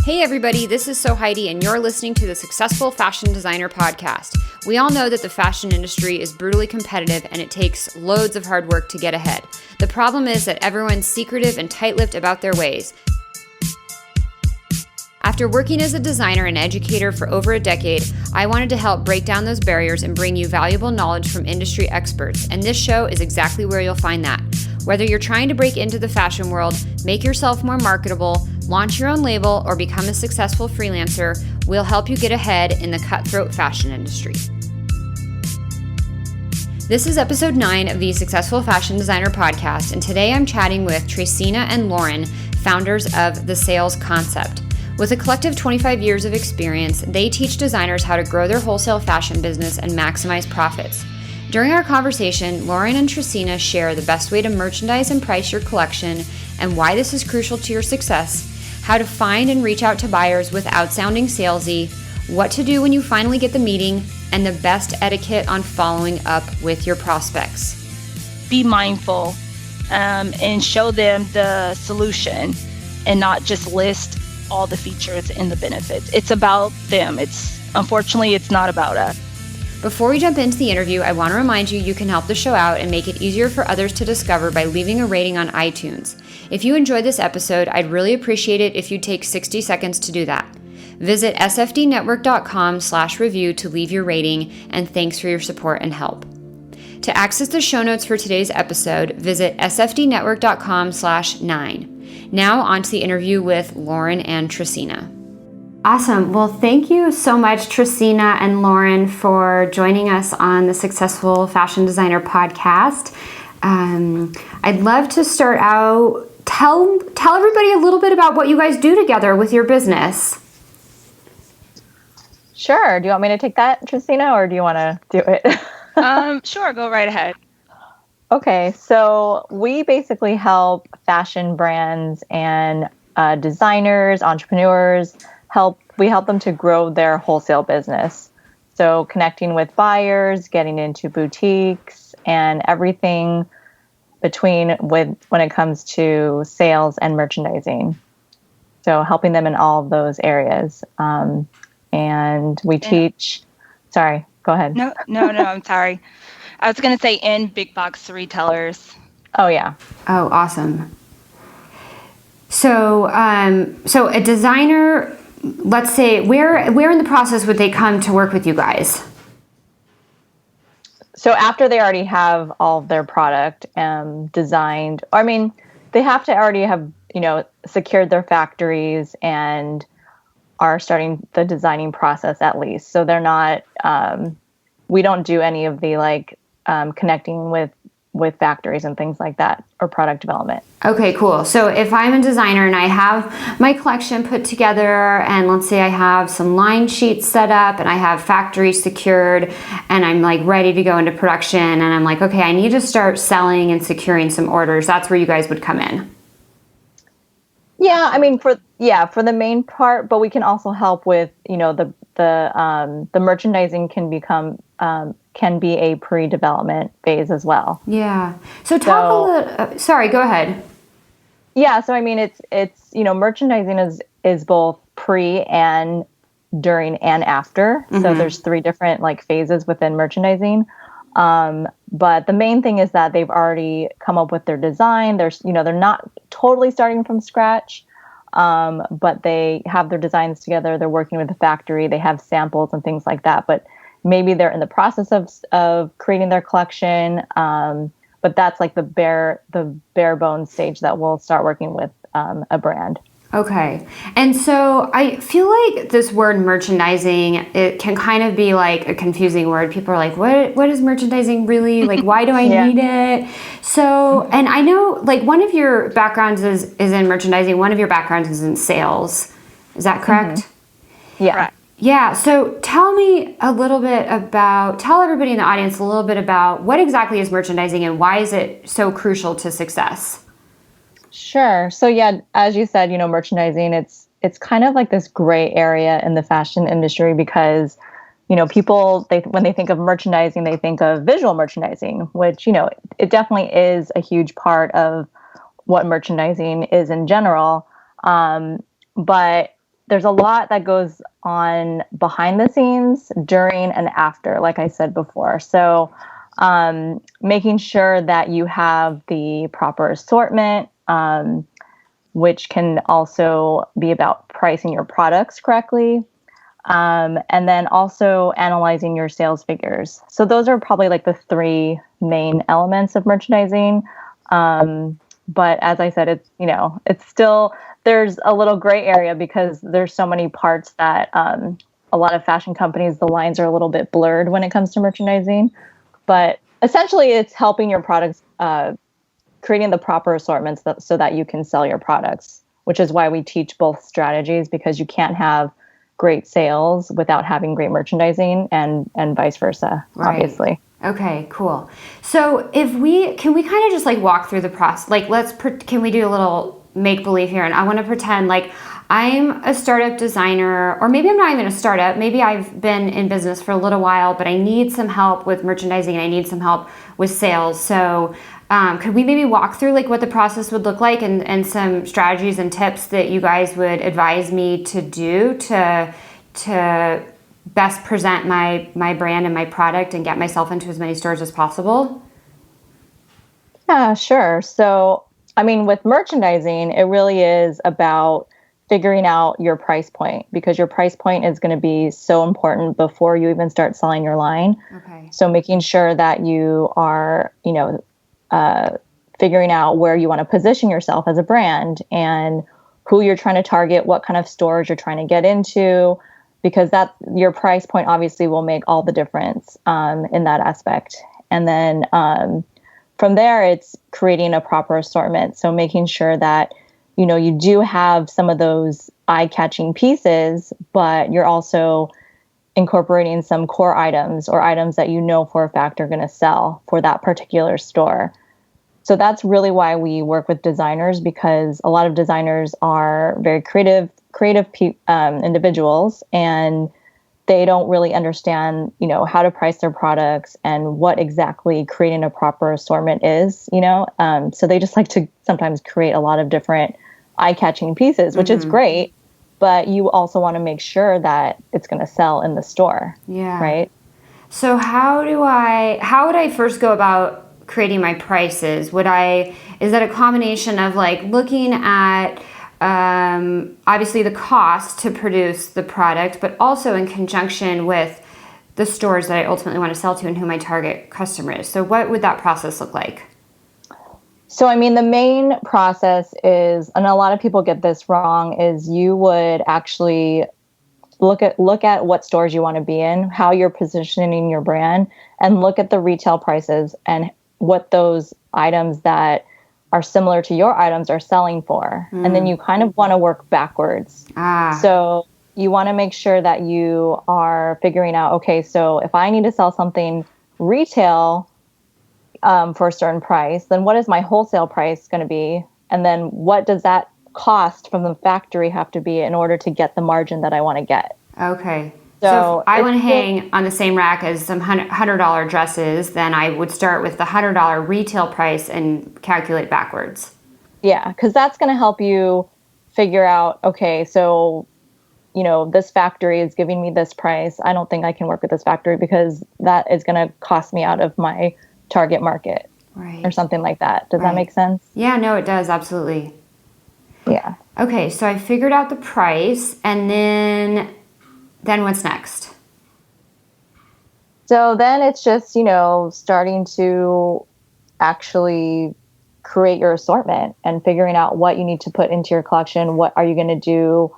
Hey everybody, this is Heidi, and you're listening to the Successful Fashion Designer Podcast. We all know that the fashion industry is brutally competitive and it takes loads of hard work to get ahead. The problem is that everyone's secretive and tight-lipped about their ways. After working as a designer and educator for over a decade, I wanted to help break down those barriers and bring you valuable knowledge from industry experts, and this show is exactly where you'll find that. Whether you're trying to break into the fashion world, make yourself more marketable, launch your own label, or become a successful freelancer, we'll help you get ahead in the cutthroat fashion industry. This is episode 9 of the Successful Fashion Designer Podcast, and today I'm chatting with Tracina and Lauren, founders of The Sales Concept. With a collective 25 years of experience, they teach designers how to grow their wholesale fashion business and maximize profits. During our conversation, Lauren and Tracina share the best way to merchandise and price your collection and why this is crucial to your success, how to find and reach out to buyers without sounding salesy, what to do when you finally get the meeting, and the best etiquette on following up with your prospects. Be mindful and show them the solution and not just list all the features and the benefits. It's about them. Unfortunately, it's not about us. Before we jump into the interview, I want to remind you you can help the show out and make it easier for others to discover by leaving a rating on iTunes. If you enjoyed this episode, I'd really appreciate it if you'd take 60 seconds to do that. Visit sfdnetwork.com/review to leave your rating, and thanks for your support and help. To access the show notes for today's episode, visit sfdnetwork.com/9. Now on to the interview with Lauren and Tracina. Awesome. Well, thank you so much, Tracina and Lauren, for joining us on the Successful Fashion Designer Podcast. I'd love to start out, tell everybody a little bit about what you guys do together with your business. Sure. Do you want me to take that, Tracina, or do you want to do it? Sure. Go right ahead. Okay. So we basically help fashion brands and designers, entrepreneurs, we help them to grow their wholesale business. So connecting with buyers, getting into boutiques, and everything between when it comes to sales and merchandising. So helping them in all of those areas. And we teach, sorry, go ahead. No, I'm sorry. I was going to say in big box retailers. Oh, yeah. Oh, awesome. So a designer, let's say, where in the process would they come to work with you guys? So after they already have all of their product designed, they have to already have, secured their factories and are starting the designing process at least. So they're not, we don't do any of the connecting with factories and things like that, or product development. Okay, cool. So if I'm a designer and I have my collection put together, and let's say I have some line sheets set up and I have factories secured and I'm ready to go into production, and I'm like, okay, I need to start selling and securing some orders. That's where you guys would come in. Yeah, for the main part, but we can also help with, the merchandising can be a pre-development phase as well. Yeah. So talk a little, sorry, go ahead. Yeah. So, it's, merchandising is both pre and during and after. Mm-hmm. So there's 3 different phases within merchandising. But the main thing is that they've already come up with their design. They're not totally starting from scratch. But they have their designs together. They're working with the factory. They have samples and things like that. But maybe they're in the process of creating their collection. But that's the bare bones stage that we'll start working with a brand. Okay. And so I feel like this word merchandising, it can kind of be a confusing word. People are like, what is merchandising really? Why do I need it? So, and I know one of your backgrounds is in merchandising. One of your backgrounds is in sales. Is that correct? Mm-hmm. Yeah. Right. Yeah. So tell everybody in the audience a little bit about what exactly is merchandising and why is it so crucial to success? Sure. So yeah, as you said, merchandising, it's kind of this gray area in the fashion industry because, people, when they think of merchandising, they think of visual merchandising, which, it definitely is a huge part of what merchandising is in general. But there's a lot that goes on behind the scenes during and after, like I said before. So making sure that you have the proper assortment, which can also be about pricing your products correctly. And then also analyzing your sales figures. So those are probably like the three main elements of merchandising. But as I said, it's still, there's a little gray area because there's so many parts that a lot of fashion companies, the lines are a little bit blurred when it comes to merchandising. But essentially, it's helping your products, creating the proper assortments so that you can sell your products, which is why we teach both strategies, because you can't have great sales without having great merchandising, and vice versa, right. Obviously. Okay, cool. So can we kind of just like walk through the process? Like, can we do a little make believe here? And I want to pretend like I'm a startup designer, or maybe I'm not even a startup. Maybe I've been in business for a little while, but I need some help with merchandising and I need some help with sales. So could we maybe walk through like what the process would look like and some strategies and tips that you guys would advise me to do to best present my brand and my product and get myself into as many stores as possible? Yeah, sure. So, I mean, with merchandising, it really is about figuring out your price point, because your price point is going to be so important before you even start selling your line. Okay. So making sure that you are, figuring out where you want to position yourself as a brand and who you're trying to target, what kind of stores you're trying to get into, because that your price point obviously will make all the difference in that aspect. And then from there, it's creating a proper assortment. So making sure that, you do have some of those eye-catching pieces, but you're also incorporating some core items or items that you know for a fact are going to sell for that particular store. So that's really why we work with designers, because a lot of designers are very creative individuals, and they don't really understand, how to price their products and what exactly creating a proper assortment is, so they just like to sometimes create a lot of different eye-catching pieces, which is great, but you also want to make sure that it's going to sell in the store. Yeah. Right. So how would I first go about creating my prices? Is that a combination of like looking at obviously the cost to produce the product, but also in conjunction with the stores that I ultimately want to sell to and who my target customer is? So what would that process look like? So, I mean, the main process is, and a lot of people get this wrong, is you would actually look at what stores you want to be in, how you're positioning your brand, and look at the retail prices and what those items that are similar to your items are selling for. And then you kind of want to work backwards. So you want to make sure that you are figuring out, okay, so if I need to sell something retail for a certain price, then what is my wholesale price going to be? And then what does that cost from the factory have to be in order to get the margin that I want to get? Okay. So if I want to hang on the same rack as some $100 dresses, then I would start with the $100 retail price and calculate backwards. Yeah, because that's going to help you figure out, okay, so, this factory is giving me this price. I don't think I can work with this factory because that is going to cost me out of my target market, right, or something like that. Does that make sense? Yeah, no, it does. Absolutely. Yeah. Okay, so I figured out the price, and then what's next? So then it's just, starting to actually create your assortment and figuring out what you need to put into your collection. What are you going to do?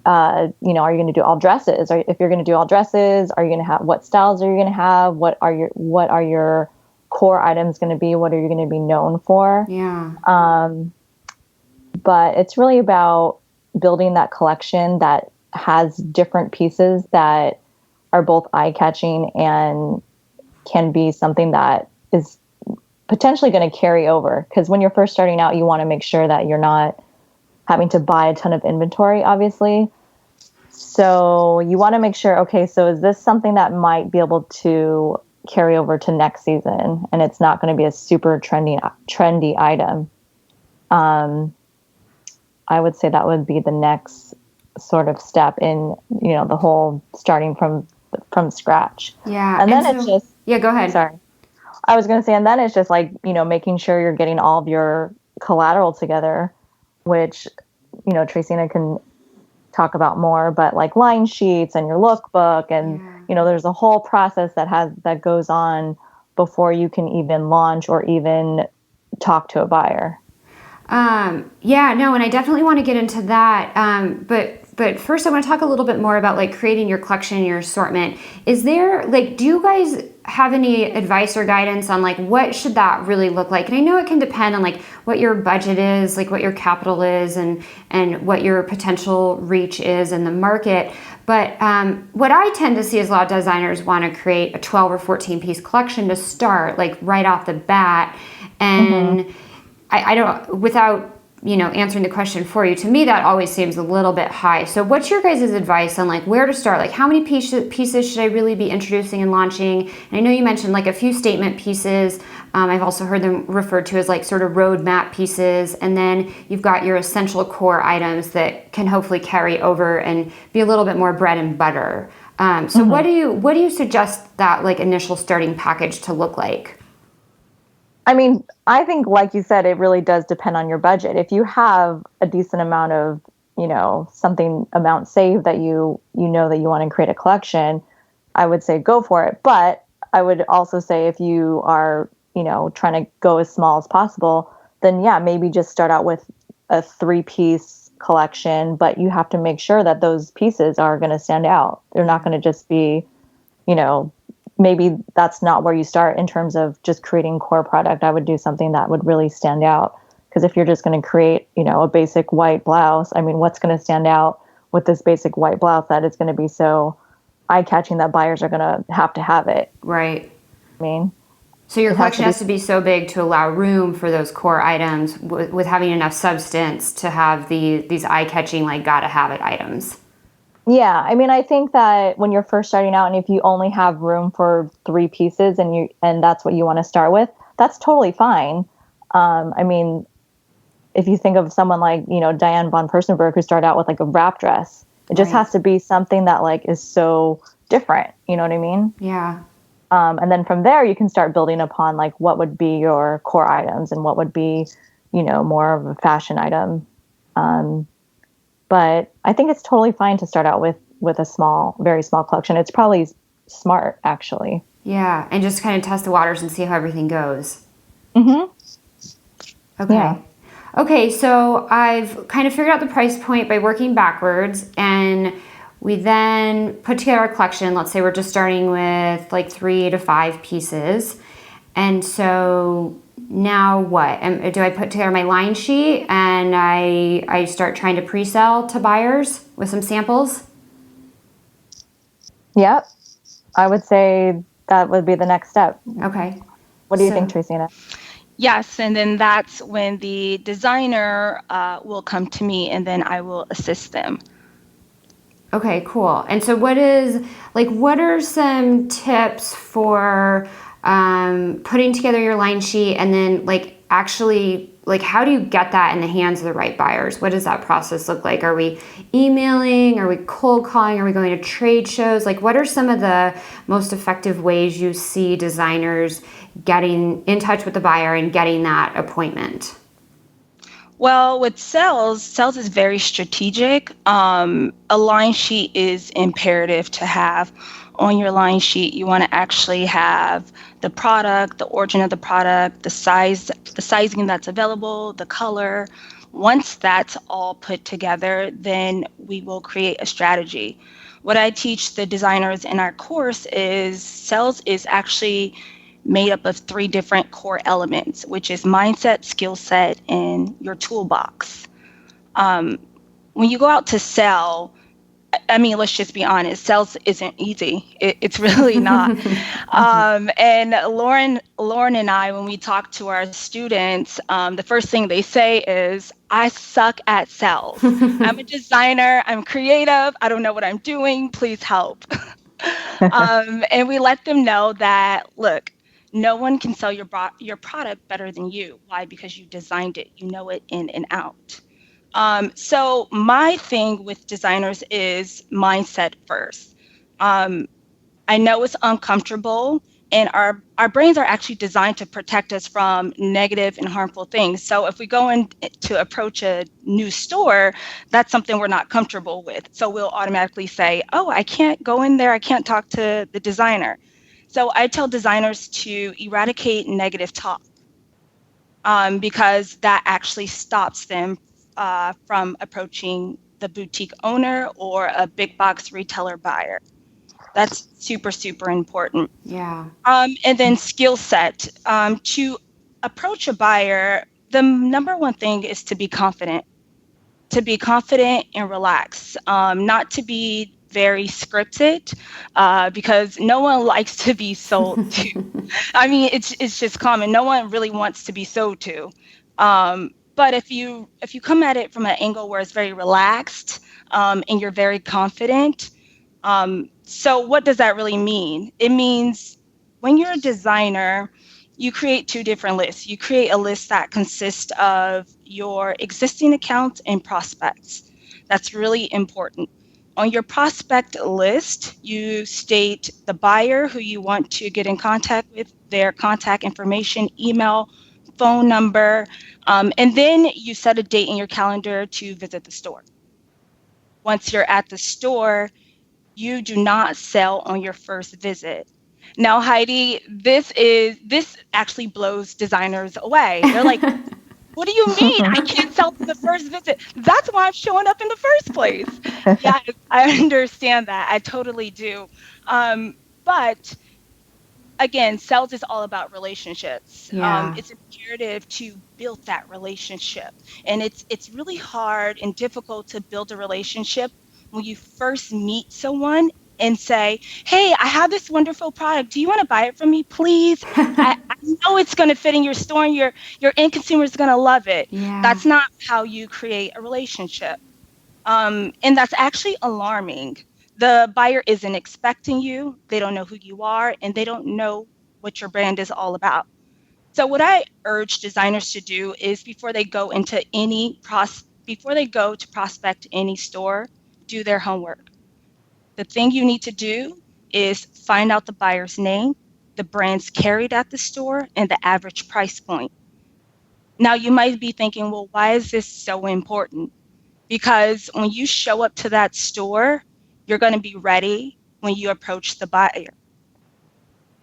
Are you going to do all dresses? Or if you're going to do all dresses, are you going to have, what styles are you going to have? What are your core items going to be? What are you going to be known for? Yeah. But it's really about building that collection that has different pieces that are both eye-catching and can be something that is potentially going to carry over. Because when you're first starting out, you want to make sure that you're not having to buy a ton of inventory, obviously. So you want to make sure, okay, so is this something that might be able to carry over to next season, and it's not going to be a super trendy item? I would say that would be the next sort of step in, the whole starting from scratch. Yeah. And then it's just, yeah, go ahead. Sorry. I was going to say, and then it's just like, making sure you're getting all of your collateral together, which, Tracina can talk about more, but like line sheets and your lookbook and, there's a whole process that goes on before you can even launch or even talk to a buyer. Yeah, no, and I definitely want to get into that. But first I want to talk a little bit more about like creating your collection, your assortment. Is there do you guys have any advice or guidance on like what should that really look like? And I know it can depend on like what your budget is, like what your capital is and what your potential reach is in the market. But what I tend to see is a lot of designers want to create a 12 or 14 piece collection to start like right off the bat. And I don't, without, answering the question for you, to me that always seems a little bit high. So what's your guys' advice on like where to start? Like how many pieces should I really be introducing and launching? And I know you mentioned like a few statement pieces. I've also heard them referred to as like sort of roadmap pieces. And then you've got your essential core items that can hopefully carry over and be a little bit more bread and butter. So what do you suggest that like initial starting package to look like? I mean, I think, like you said, it really does depend on your budget. If you have a decent amount of, amount saved that you know that you want to create a collection, I would say go for it. But I would also say if you are, trying to go as small as possible, then yeah, maybe just start out with a 3-piece collection, but you have to make sure that those pieces are going to stand out. They're not going to just be, maybe that's not where you start in terms of just creating core product. I would do something that would really stand out. Because if you're just going to create, a basic white blouse, I mean, what's going to stand out with this basic white blouse that it's going to be so eye-catching that buyers are going to have it? Right. I mean, so your collection has to be so big to allow room for those core items with having enough substance to have these eye-catching, like, gotta-have-it items. Yeah, I mean, I think that when you're first starting out, and if you only have room for 3 pieces, and that's what you want to start with, that's totally fine. I mean, if you think of someone like Diane von Furstenberg, who started out with like a wrap dress, it just has to be something that like is so different. You know what I mean? Yeah. And then from there, you can start building upon like what would be your core items and what would be, more of a fashion item. But I think it's totally fine to start out with a very small collection. It's probably smart, actually. Yeah, and just kind of test the waters and see how everything goes. Mm-hmm. Okay. Yeah. Okay, so I've kind of figured out the price point by working backwards, and we then put together a collection. Let's say we're just starting with like 3 to 5 pieces. And so now what? Do I put together my line sheet and I start trying to pre-sell to buyers with some samples? Yep. I would say that would be the next step. Okay. What do you think, Tracina? Yes, and then that's when the designer will come to me, and then I will assist them. Okay, cool. And so what are some tips for putting together your line sheet and then actually how do you get that in the hands of the right buyers? What does that process look like? Are we emailing? Are we cold calling? Are we going to trade shows? What are some of the most effective ways you see designers getting in touch with the buyer and getting that appointment? Well, with sales is very strategic. A line sheet is imperative to have. On your line sheet, you want to actually have the product, the origin of the product, the size, the sizing that's available, the color. Once that's all put together, then we will create a strategy. What I teach the designers in our course is sales is actually made up of 3 different core elements, which is mindset, skill set, and your toolbox. When you go out to sell, I mean, let's just be honest, sales isn't easy. It's really not. And Lauren and I, when we talk to our students, the first thing they say is, I suck at sales. I'm a designer, I'm creative, I don't know what I'm doing, please help. And we let them know that, look, no one can sell your product better than you. Why? Because you designed it. You know it in and out. So my thing with designers is mindset first. I know it's uncomfortable, and our brains are actually designed to protect us from negative and harmful things. So if we go in to approach a new store, that's something we're not comfortable with. So we'll automatically say, oh, I can't go in there. I can't talk to the designer. So I tell designers to eradicate negative talk, because that actually stops them from approaching the boutique owner or a big box retailer buyer. That's super, super important. Yeah. And then skill set. To approach a buyer, the number one thing is to be confident. To be confident and relax, not to be very scripted, because no one likes to be sold to. I mean, it's just common. No one really wants to be sold to. But if you come at it from an angle where it's very relaxed, and you're very confident, so what does that really mean? It means when you're a designer, you create two different lists. You create a list that consists of your existing accounts and prospects. That's really important. On your prospect list, you state the buyer who you want to get in contact with, their contact information, email, phone number, and then you set a date in your calendar to visit the store. Once you're at the store, you do not sell on your first visit. Now, Heidi, this actually blows designers away. They're like, what do you mean I can't sell on the first visit? That's why I'm showing up in the first place. Yeah, I understand that. I totally do. But again, sales is all about relationships. Yeah. It's imperative to build that relationship. And it's really hard and difficult to build a relationship when you first meet someone and say, hey, I have this wonderful product. Do you want to buy it from me, please? I know it's going to fit in your store and your end consumer is going to love it. Yeah. That's not how you create a relationship. And that's actually alarming. The buyer isn't expecting you. They don't know who you are, and they don't know what your brand is all about. So what I urge designers to do is before they go to prospect any store, do their homework. The thing you need to do is find out the buyer's name, the brands carried at the store, and the average price point. Now you might be thinking, well, why is this so important? Because when you show up to that store, you're going to be ready when you approach the buyer.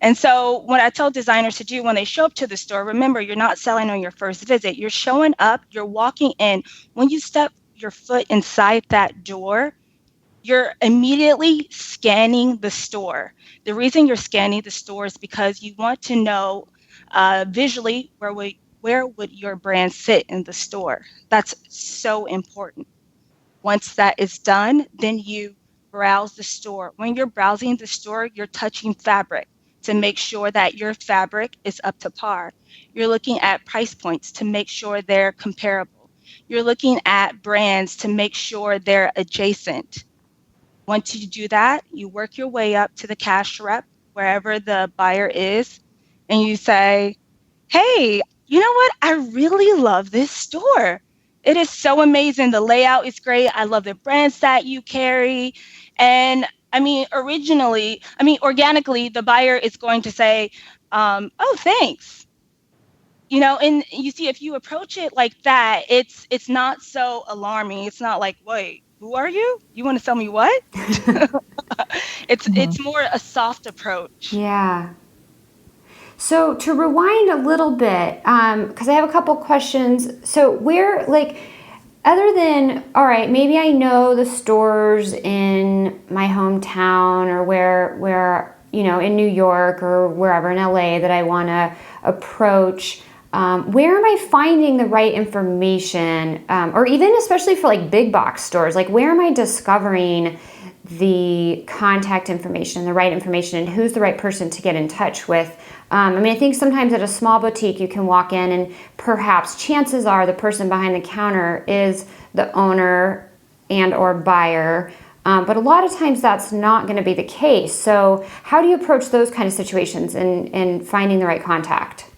And so what I tell designers to do when they show up to the store, remember, you're not selling on your first visit. You're showing up, you're walking in. When you step your foot inside that door, you're immediately scanning the store. The reason you're scanning the store is because you want to know visually where would your brand sit in the store. That's so important. Once that is done, then you browse the store. When you're browsing the store, you're touching fabric to make sure that your fabric is up to par. You're looking at price points to make sure they're comparable. You're looking at brands to make sure they're adjacent. Once you do that, you work your way up to the cash rep, wherever the buyer is, and you say, hey, you know what? I really love this store. It is so amazing. The layout is great. I love the brands that you carry. And organically, the buyer is going to say, oh, thanks. And you see, if you approach it like that, it's not so alarming. It's not like, wait, who are you? You want to sell me what? It's more a soft approach. Yeah. So to rewind a little bit, because I have a couple questions. So where, other than, all right, maybe I know the stores in my hometown or where in New York or wherever in LA that I want to approach. Where am I finding the right information, or even especially for big box stores? Where am I discovering the contact information, the right information, and who's the right person to get in touch with? I think sometimes at a small boutique you can walk in and perhaps chances are the person behind the counter is the owner and or buyer, but a lot of times that's not going to be the case. So how do you approach those kind of situations in finding the right contact?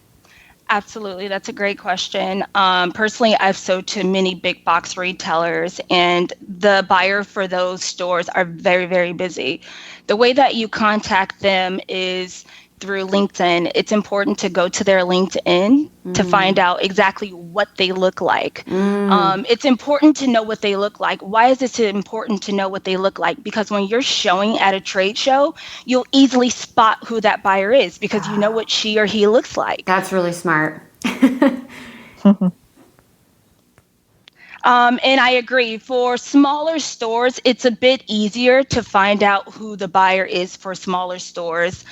Absolutely. That's a great question. Personally, I've sold to many big box retailers, and the buyer for those stores are very, very busy. The way that you contact them is through LinkedIn. It's important to go to their LinkedIn to find out exactly what they look like. It's important to know what they look like. Why is it important to know what they look like? Because when you're showing at a trade show, you'll easily spot who that buyer is because you know what she or he looks like. That's really smart. And I agree. For smaller stores, it's a bit easier to find out who the buyer is for smaller stores.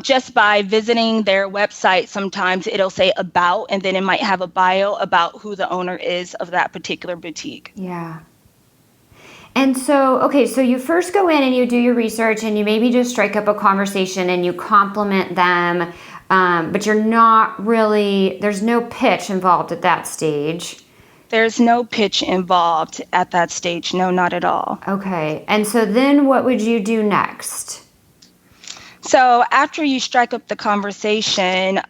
Just by visiting their website, sometimes it'll say about, and then it might have a bio about who the owner is of that particular boutique. Yeah. And so, okay, so you first go in and you do your research and you maybe just strike up a conversation and you compliment them, but you're not really, there's no pitch involved at that stage. There's no pitch involved at that stage. No, not at all. Okay. And so then what would you do next? So after you strike up the conversation,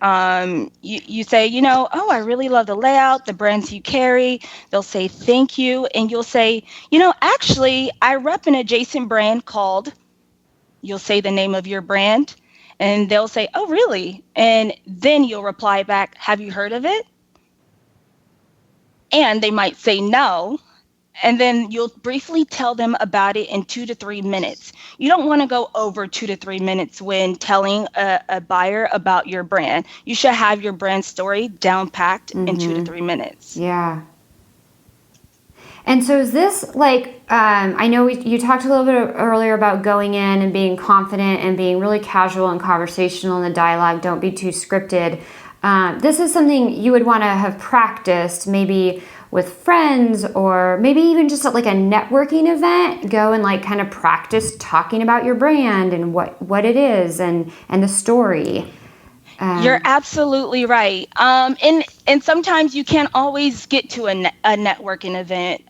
you say, oh, I really love the layout, the brands you carry. They'll say, thank you. And you'll say, actually, I rep an adjacent brand called, you'll say the name of your brand, and they'll say, oh, really? And then you'll reply back, have you heard of it? And they might say no. And then you'll briefly tell them about it in 2 to 3 minutes. You don't want to go over 2 to 3 minutes when telling a buyer about your brand. You should have your brand story down packed in 2 to 3 minutes. Yeah. And so is this like, I know you talked a little bit earlier about going in and being confident and being really casual and conversational in the dialogue. Don't be too scripted. This is something you would want to have practiced maybe with friends or maybe even just at like a networking event. Go and like kind of practice talking about your brand and what it is and the story. You're absolutely right. And sometimes you can't always get to a networking event.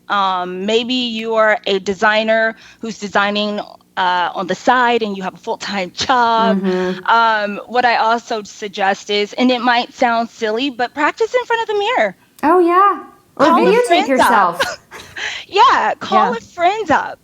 Maybe you are a designer who's designing on the side and you have a full-time job. What I also suggest is, and it might sound silly, but practice in front of the mirror. Oh, yeah. Or videotape yourself. Call a friend up.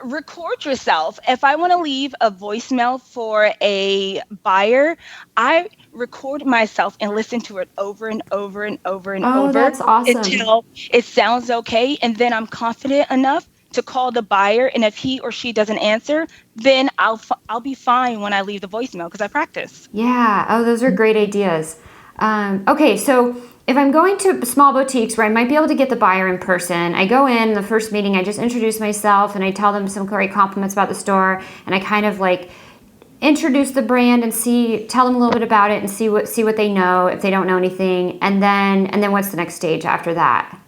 Record yourself. If I want to leave a voicemail for a buyer, I record myself and listen to it over and over and over and over. That's awesome. Until it sounds okay. And then I'm confident enough to call the buyer. And if he or she doesn't answer, then I'll be fine when I leave the voicemail because I practice. Yeah. Oh, those are great ideas. Okay. So if I'm going to small boutiques where I might be able to get the buyer in person, I go in the first meeting, I just introduce myself and I tell them some great compliments about the store, and I kind of like introduce the brand and tell them a little bit about it and see what they know if they don't know anything, and then what's the next stage after that?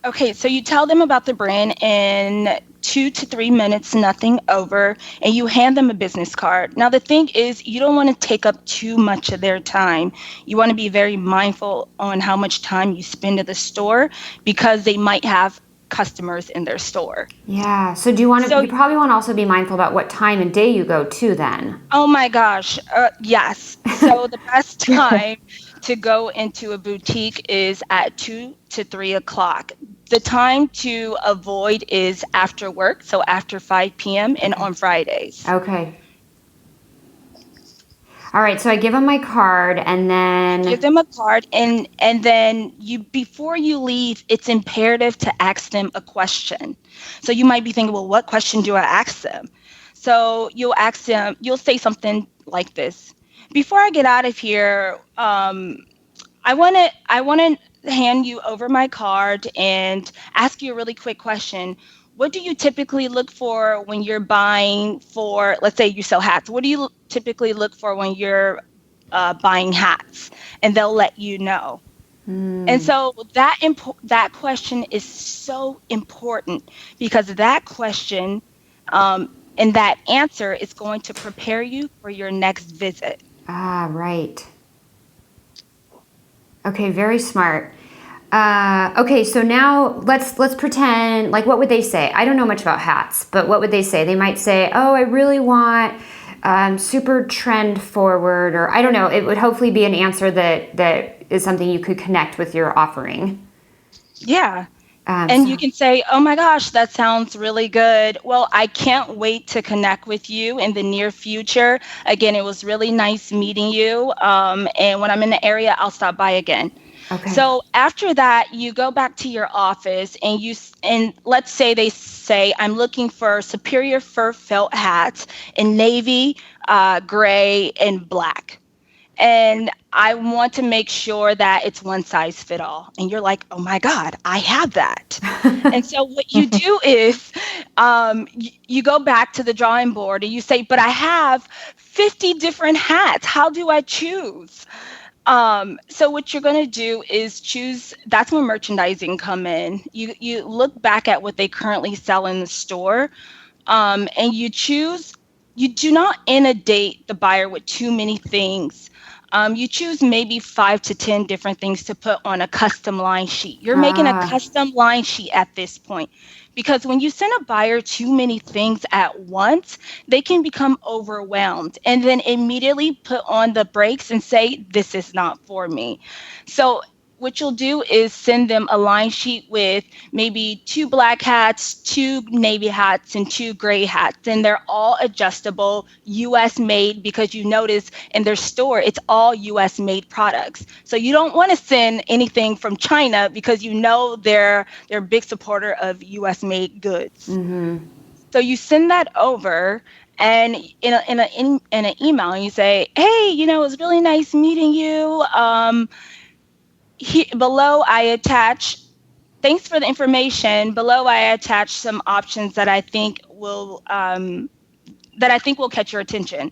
Okay, so you tell them about the brand in 2 to 3 minutes, nothing over, and you hand them a business card. Now, the thing is, you don't want to take up too much of their time. You want to be very mindful on how much time you spend at the store because they might have customers in their store. Yeah. So you probably want to also be mindful about what time and day you go to then. Oh my gosh. Yes. So the best time to go into a boutique is at 2 to 3 o'clock. The time to avoid is after work, so after 5 p.m. and on Fridays. Okay. All right, so I give them my card and then... Give them a card and then before you leave, it's imperative to ask them a question. So you might be thinking, well, what question do I ask them? So you'll say something like this. Before I get out of here, I want to hand you over my card and ask you a really quick question. What do you typically look for when you're buying for, let's say you sell hats? What do you typically look for when you're buying hats? And they'll let you know. And so that question is so important because that question and that answer is going to prepare you for your next visit. Ah, right. Okay, very smart. Okay, so now let's pretend, like, what would they say? I don't know much about hats, but what would they say? They might say, oh, I really want super trend forward, or I don't know, it would hopefully be an answer that is something you could connect with your offering. Yeah. And you can say, oh my gosh, that sounds really good. Well, I can't wait to connect with you in the near future. Again, it was really nice meeting you. And when I'm in the area, I'll stop by again. Okay. So after that, you go back to your office and let's say they say, I'm looking for superior fur felt hats in navy, gray, and black. And I want to make sure that it's one size fit all. And you're like, oh my God, I have that. And so what you do is you go back to the drawing board and you say, but I have 50 different hats. How do I choose? So what you're going to do is choose. That's when merchandising come in. You look back at what they currently sell in the store, and you choose. You do not inundate the buyer with too many things. You choose maybe 5 to 10 different things to put on a custom line sheet. You're making a custom line sheet at this point, because when you send a buyer too many things at once, they can become overwhelmed and then immediately put on the brakes and say, this is not for me. So what you'll do is send them a line sheet with maybe 2 black hats, 2 navy hats, and 2 gray hats. And they're all adjustable, US made, because you notice in their store, it's all US made products. So you don't want to send anything from China because you know they're a big supporter of US made goods. Mm-hmm. So you send that over. And in an email, you say, hey, it was really nice meeting you. Below I attach, thanks for the information. Below I attach some options that I think will catch your attention.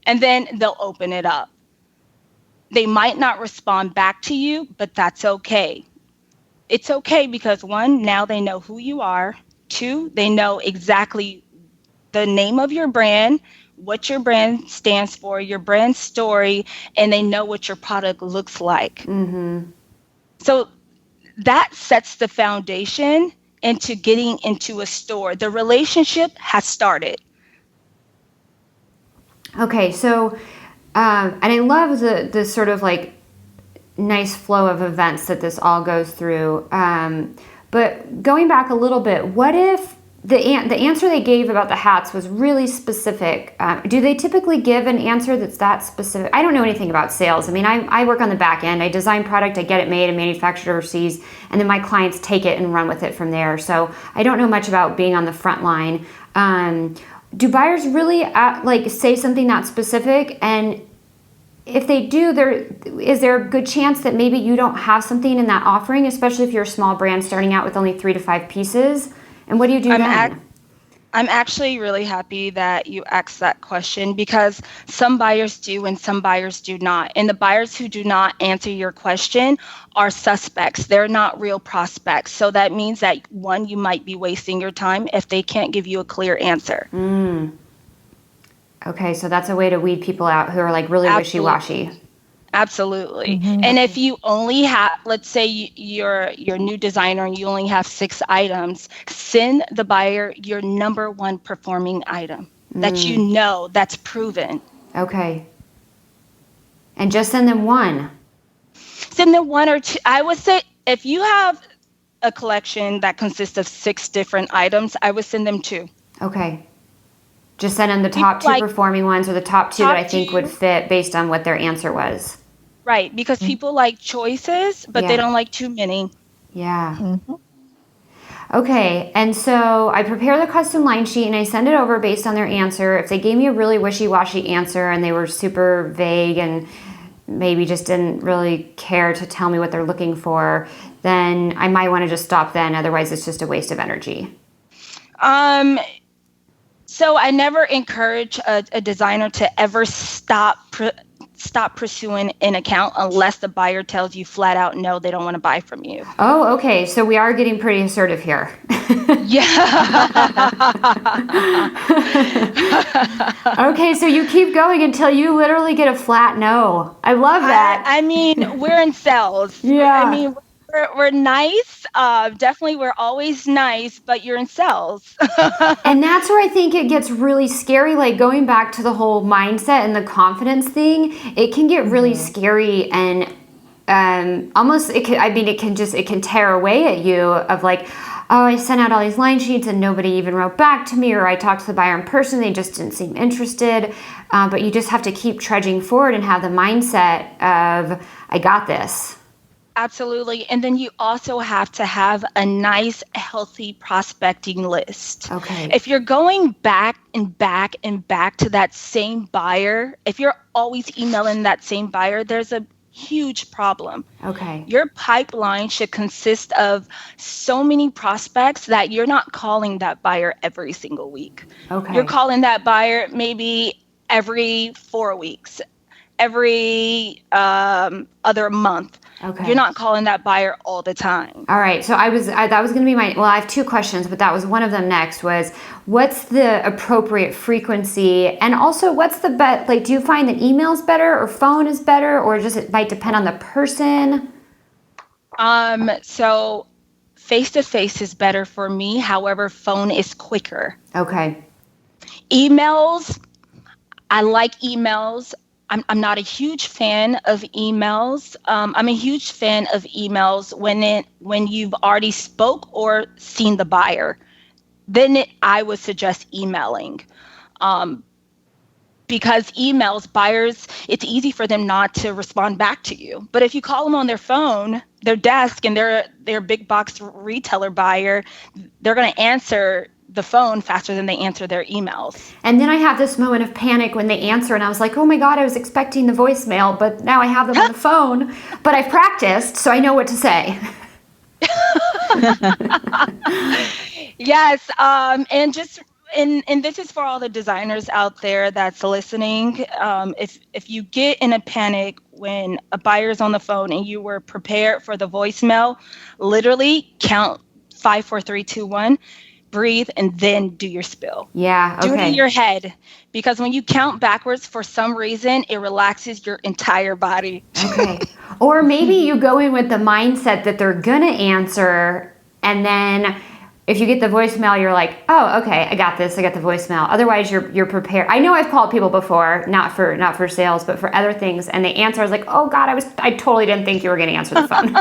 And then they'll open it up. They might not respond back to you, but that's okay. It's okay because 1, now they know who you are. 2, they know exactly the name of your brand, what your brand stands for, your brand story, and they know what your product looks like. Mm-hmm. So that sets the foundation into getting into a store. The relationship has started. Okay, so, and I love the sort of like nice flow of events that this all goes through. But going back a little bit, what if the answer they gave about the hats was really specific? Do they typically give an answer that's that specific? I don't know anything about sales. I mean, I work on the back end. I design product, I get it made and manufactured overseas, and then my clients take it and run with it from there. So I don't know much about being on the front line. Do buyers really say something that specific? And if they do, is there a good chance that maybe you don't have something in that offering, especially if you're a small brand starting out with only 3 to 5 pieces? And what do you do then? I'm actually really happy that you asked that question, because some buyers do and some buyers do not. And the buyers who do not answer your question are suspects. They're not real prospects. So that means that, 1, you might be wasting your time if they can't give you a clear answer. Okay, so that's a way to weed people out who are like really wishy-washy. Absolutely. Mm-hmm. And if you only have, let's say you're a new designer and you only have 6 items, send the buyer your number 1 performing item that that's proven. Okay. And just send them 1. Send them 1 or 2. I would say if you have a collection that consists of 6 different items, I would send them 2. Okay. Just send them the top 2 performing ones, or the top 2 that I think would fit based on what their answer was. Right, because people like choices, but they don't like too many. Yeah. Mm-hmm. Okay, and so I prepare the custom line sheet and I send it over based on their answer. If they gave me a really wishy-washy answer and they were super vague and maybe just didn't really care to tell me what they're looking for, then I might want to just stop then. Otherwise, it's just a waste of energy. So I never encourage a designer to ever stop pursuing an account unless the buyer tells you flat out no, they don't want to buy from you. Oh, okay. So we are getting pretty assertive here. Yeah. Okay, so you keep going until you literally get a flat no. I love that. I mean, we're in sales. Yeah. I mean, we're nice. Definitely, we're always nice, but you're in sales. And that's where I think it gets really scary. Like going back to the whole mindset and the confidence thing, it can get really scary and almost it can tear away at you of like, oh, I sent out all these line sheets and nobody even wrote back to me, or I talked to the buyer in person, they just didn't seem interested. But you just have to keep trudging forward and have the mindset of, I got this. Absolutely. And then you also have to have a nice, healthy prospecting list. Okay. If you're going back and back and back to that same buyer, if you're always emailing that same buyer, there's a huge problem. Okay. Your pipeline should consist of so many prospects that you're not calling that buyer every single week. Okay. You're calling that buyer maybe every 4 weeks, every other month. Okay. You're not calling that buyer all the time. All right. So that was going to be I have two questions, but that was one of them next was, what's the appropriate frequency? And also what's the do you find that email is better or phone is better, or just it might depend on the person? So face-to-face is better for me. However, phone is quicker. Okay. Emails, I like emails. I'm not a huge fan of emails. I'm a huge fan of emails when you've already spoke or seen the buyer. Then I would suggest emailing. Because emails, buyers, it's easy for them not to respond back to you. But if you call them on their phone, their desk, and they're a big box retailer buyer, they're going to answer the phone faster than they answer their emails. And then I have this moment of panic when they answer, and I was like, oh my God, I was expecting the voicemail, but now I have them on the phone. But I've practiced, so I know what to say. Yes, and this is for all the designers out there that's listening. If you get in a panic when a buyer's on the phone and you were prepared for the voicemail, literally count 5, 4, 3, 2, 1. Breathe, and then do your spill. Yeah, okay. Do it in your head, because when you count backwards, for some reason, it relaxes your entire body. Okay. Or maybe you go in with the mindset that they're gonna answer, and then if you get the voicemail, you're like, oh, okay, I got this. I got the voicemail. Otherwise, you're prepared. I know I've called people before, not for sales, but for other things, and they answer. I was like, oh God, I totally didn't think you were gonna answer the phone.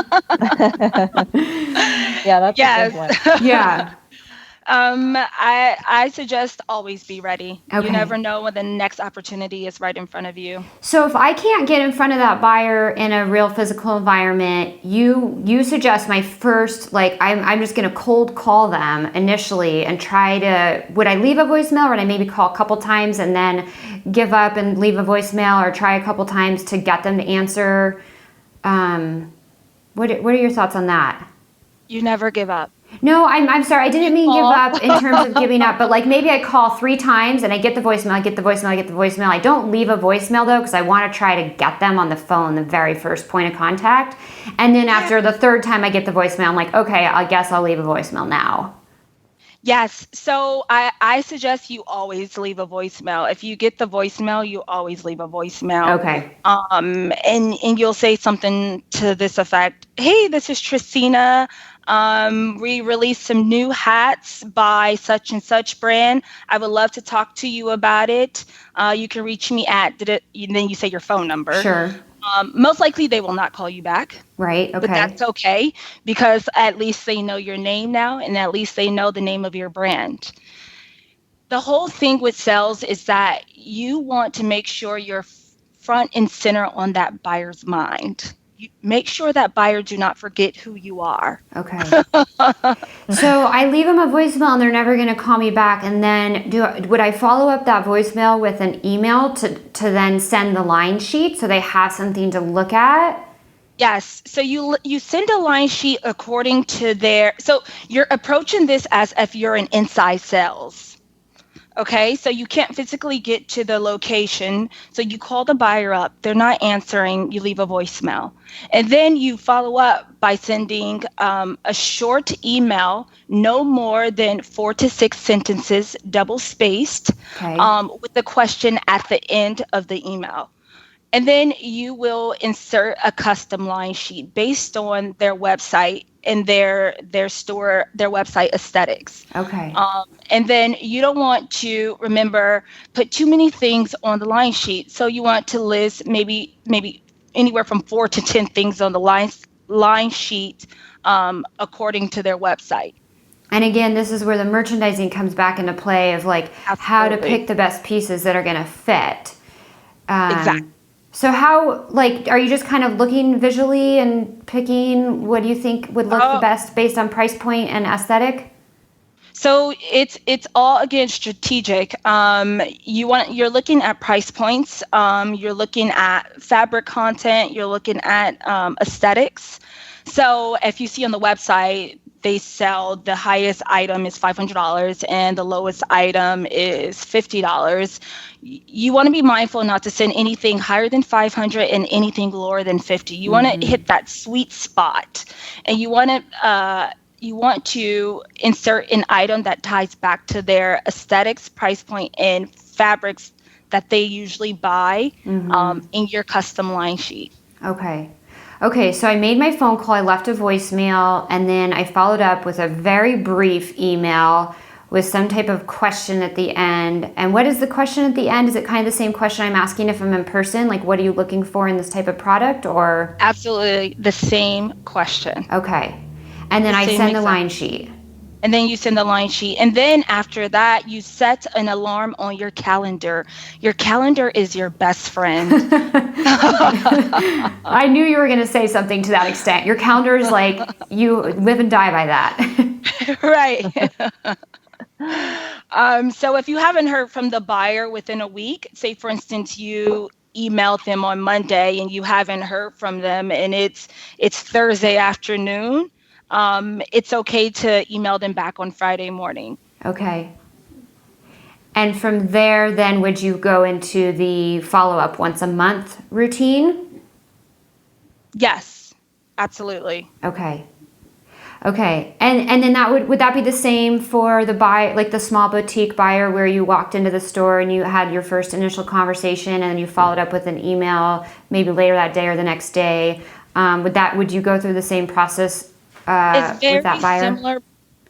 Yeah, that's a good one. Yeah. I suggest always be ready. Okay. You never know when the next opportunity is right in front of you. So if I can't get in front of that buyer in a real physical environment, you suggest my first, I'm just going to cold call them initially and would I leave a voicemail, or would I maybe call a couple times and then give up and leave a voicemail, or try a couple times to get them to answer? What are your thoughts on that? You never give up. No, I'm sorry. I didn't mean give up in terms of giving up, but maybe I call 3 times and I get the voicemail, I get the voicemail. I don't leave a voicemail though, because I want to try to get them on the phone, the very first point of contact. And then after the 3rd time I get the voicemail, I'm like, okay, I guess I'll leave a voicemail now. Yes. So I suggest you always leave a voicemail. If you get the voicemail, you always leave a voicemail. Okay. And you'll say something to this effect. Hey, this is Tristina. We released some new hats by such and such brand. I would love to talk to you about it. You can reach me at, then you say your phone number. Sure. Most likely they will not call you back. Right. Okay. But that's okay, because at least they know your name now, and at least they know the name of your brand. The whole thing with sales is that you want to make sure you're front and center on that buyer's mind. You make sure that buyer do not forget who you are. Okay. So I leave them a voicemail and they're never going to call me back. And then would I follow up that voicemail with an email to then send the line sheet so they have something to look at? Yes. So you send a line sheet according to so you're approaching this as if you're an inside sales. Okay, so you can't physically get to the location. So you call the buyer up, they're not answering, you leave a voicemail. And then you follow up by sending a short email, no more than 4 to 6 sentences, double spaced, Okay. with the question at the end of the email. And then you will insert a custom line sheet based on their website and their website aesthetics. Okay. And then you don't want to, remember, put too many things on the line sheet. So you want to list maybe anywhere from 4 to 10 things on the line sheet according to their website. And again, this is where the merchandising comes back into play of like how to pick the best pieces that are going to fit. Exactly. So how, like, are you just kind of looking visually and picking what do you think would look the best based on price point and aesthetic? So it's all, again, strategic. You're looking at price points. You're looking at fabric content. You're looking at aesthetics. So if you see on the website, they sell, the highest item is $500 and the lowest item is $50. You want to be mindful not to send anything higher than $500 and anything lower than $50. You want to hit that sweet spot, and you want to insert an item that ties back to their aesthetics, price point, and fabrics that they usually buy in your custom line sheet. Okay, so I made my phone call, I left a voicemail, and then I followed up with a very brief email with some type of question at the end. And what is the question at the end? Is it kind of the same question I'm asking if I'm in person? Like, what are you looking for in this type of product, or? Absolutely the same question. Okay. And then I send the line sheet. And then you send the line sheet. And then after that, you set an alarm on your calendar. Your calendar is your best friend. I knew you were going to say something to that extent. Your calendar is like, you live and die by that. Right. So if you haven't heard from the buyer within a week, say, for instance, you emailed them on Monday and you haven't heard from them and it's Thursday afternoon, it's okay to email them back on Friday morning. Okay. And from there, then, would you go into the follow-up once a month routine? Yes, absolutely. Okay. And then would that be the same for the like the small boutique buyer where you walked into the store and you had your first initial conversation and then you followed up with an email maybe later that day or the next day? Would you go through the same process? It's with that buyer? Similar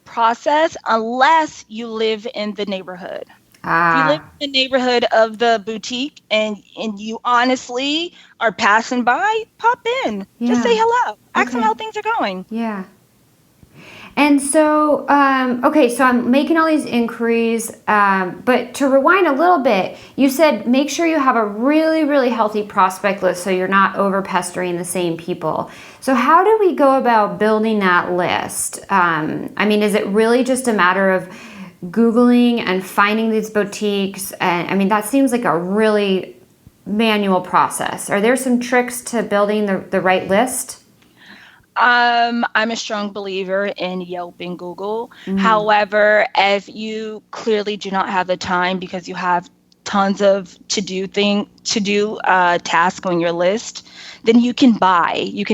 process unless you live in the neighborhood. If you live in the neighborhood of the boutique and you honestly are passing by, pop in. Yeah. Just say hello. Ask them how things are going. Yeah. And so, so I'm making all these inquiries, but to rewind a little bit, you said make sure you have a really, really healthy prospect list so you're not over pestering the same people. So how do we go about building that list? Is it really just a matter of Googling and finding these boutiques? And that seems like a really manual process. Are there some tricks to building the right list? I'm a strong believer in Yelp and Google. However, if you clearly do not have the time because you have tons of tasks on your list, then you can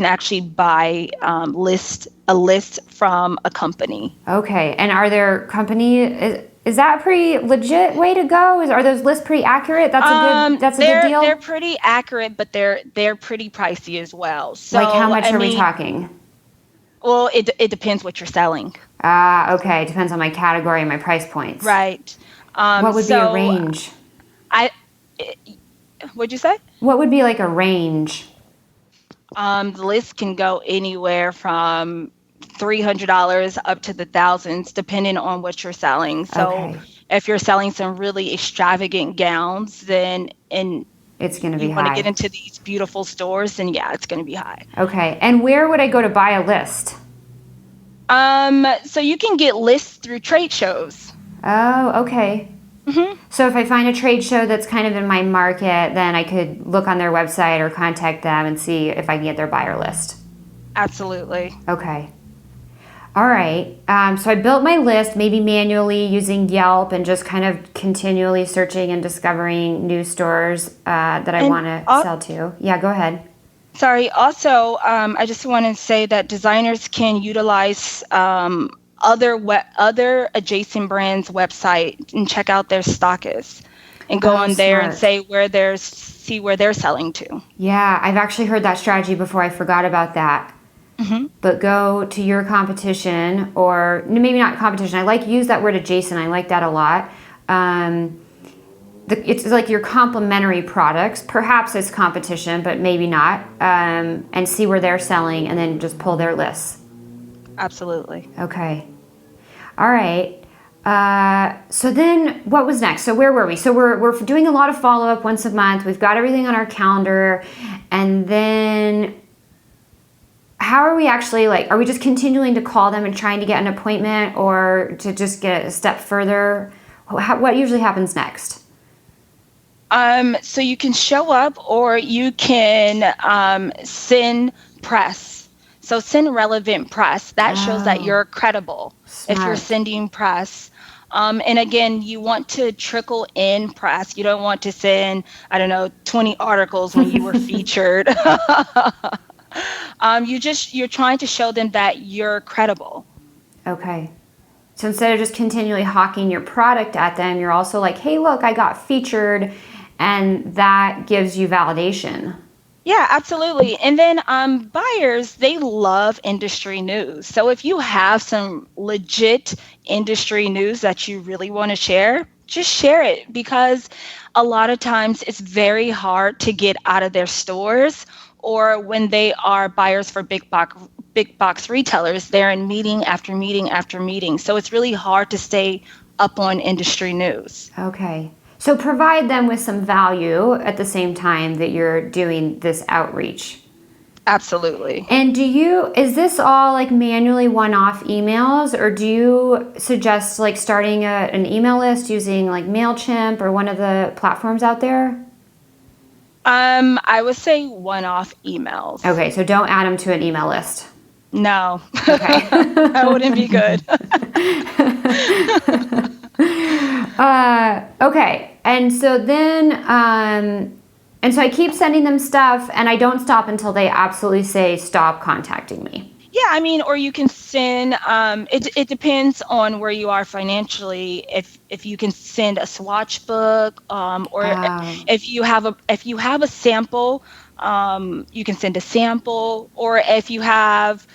actually buy a list from a company. Okay. And are there is that a pretty legit way to go? Are those lists pretty accurate? That's a good deal? They're pretty accurate, but they're pretty pricey as well. So, like how much are we talking? Well, it depends what you're selling. Okay. It depends on my category and my price points. Right. What would be a range? What'd you say? What would be like a range? The list can go anywhere from $300 up to the thousands, depending on what you're selling. So if you're selling some really extravagant gowns, then it's going to be high. You want to get into these beautiful stores, then yeah, it's going to be high. Okay. And where would I go to buy a list? So you can get lists through trade shows. Oh, okay. Mm-hmm. So if I find a trade show that's kind of in my market, then I could look on their website or contact them and see if I can get their buyer list. Absolutely. Okay. All right. So I built my list, maybe manually using Yelp and just kind of continually searching and discovering new stores that I want to sell to. Yeah, go ahead. Sorry. Also, I just want to say that designers can utilize other adjacent brands' website and check out their stockists and go Oh, on there and smart. see where they're selling to. Yeah, I've actually heard that strategy before. I forgot about that. Hmm. But go to your competition, or maybe not competition. Use that word adjacent. I like that a lot. It's like your complementary products. Perhaps it's competition, but maybe not. And see where they're selling, and then just pull their lists. Absolutely. Okay. All right. So then what was next? So where were we? So we're doing a lot of follow-up once a month. We've got everything on our calendar. And then how are we actually are we just continuing to call them and trying to get an appointment, or to just get a step further? What usually happens next? So you can show up, or you can send press. So send relevant press. That shows that you're credible if you're Smart. sending press. And again, you want to trickle in press. You don't want to send, 20 articles when you were featured. You're trying to show them that you're credible. Okay. So instead of just continually hawking your product at them, you're also like, hey, look, I got featured, and that gives you validation. Yeah, absolutely. And then buyers, they love industry news. So if you have some legit industry news that you really want to share, just share it, because a lot of times it's very hard to get out of their stores, or when they are buyers for big box retailers, they're in meeting after meeting after meeting. So it's really hard to stay up on industry news. Okay. So provide them with some value at the same time that you're doing this outreach. Absolutely. And is this all manually one-off emails, or do you suggest starting an email list using MailChimp or one of the platforms out there? I would say one-off emails. Okay, so don't add them to an email list. No. Okay. That wouldn't be good. Okay, and so then, and so I keep sending them stuff, and I don't stop until they absolutely say, stop contacting me. Yeah, or you can send, it depends on where you are financially. If you can send a swatch book, or if you have a sample, you can send a sample, or if you have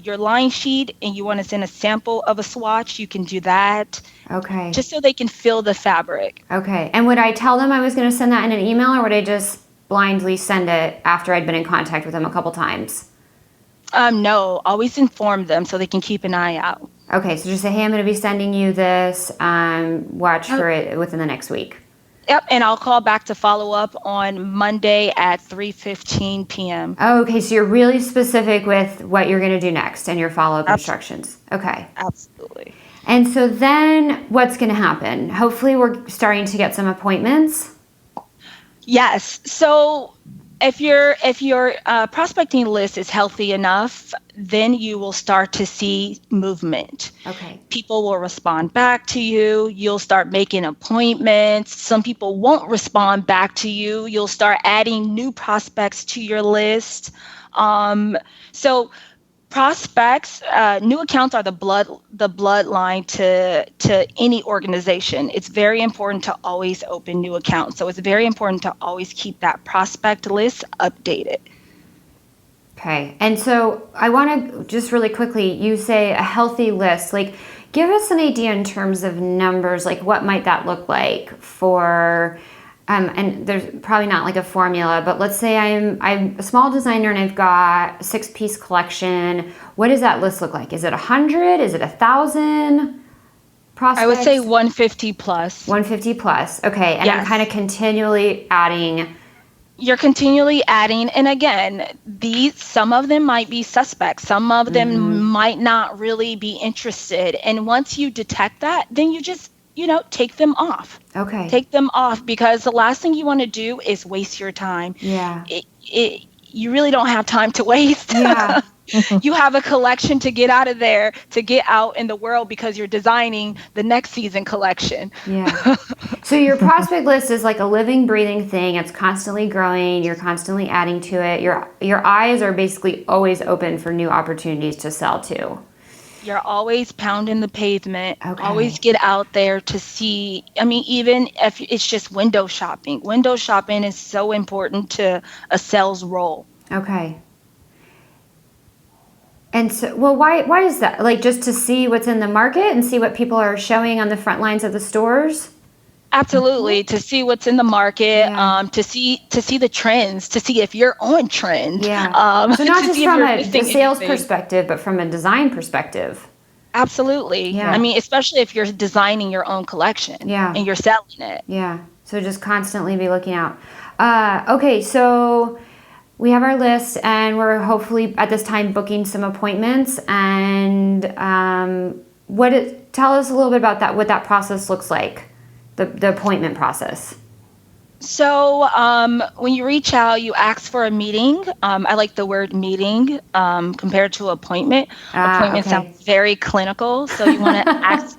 your line sheet and you want to send a sample of a swatch, you can do that. Okay. Just so they can feel the fabric. Okay. And would I tell them I was going to send that in an email, or would I just blindly send it after I'd been in contact with them a couple times? No, always inform them so they can keep an eye out. Okay. So just say, hey, I'm going to be sending you this. Watch for it within the next week. Yep, and I'll call back to follow up on Monday at 3:15 p.m. Oh, okay, so you're really specific with what you're going to do next and your follow-up instructions. Okay. Absolutely. And so then what's going to happen? Hopefully we're starting to get some appointments. Yes. So if your prospecting list is healthy enough, then you will start to see movement. Okay. People will respond back to you. You'll start making appointments. Some people won't respond back to you. You'll start adding new prospects to your list. So prospects, new accounts are the bloodline to any organization. It's very important to always open new accounts. So it's very important to always keep that prospect list updated. Okay. And so I want to just really quickly, you say a healthy list. Give us an idea in terms of numbers. What might that look like for, and there's probably not a formula, but let's say I'm a small designer and I've got a 6-piece collection. What does that list look like? Is it 100? Is it 1,000 prospects? I would say 150 plus. 150 plus. Okay. And yes. I'm kind of continually adding. You're continually adding, and again, some of them might be suspects. Some of them might not really be interested. And once you detect that, then you just, take them off. Okay. Take them off, because the last thing you want to do is waste your time. Yeah. You really don't have time to waste. Yeah. You have a collection to get out of there, to get out in the world, because you're designing the next season collection. Yeah. So your prospect list is like a living, breathing thing. It's constantly growing. You're constantly adding to it. Your eyes are basically always open for new opportunities to sell to. You're always pounding the pavement. Okay. Always get out there to see. I mean, even if it's just window shopping. Window shopping is so important to a sales role. Okay. And so, well, why is that? Like, just to see what's in the market and see what people are showing on the front lines of the stores? Absolutely, to see what's in the market, Yeah. to see the trends, to see if you're on trend. Yeah. So not to just see if from you're a missing sales anything. perspective, but from a design perspective. Absolutely. Yeah. I mean, especially if you're designing your own collection Yeah. and you're selling it. Yeah. So just constantly be looking out. Okay. So we have our list, and we're hopefully at this time booking some appointments. And tell us a little bit about that. What that process looks like, the appointment process. So when you reach out, you ask for a meeting. I like the word meeting compared to appointment. Appointment Okay. sounds very clinical. So you want to ask,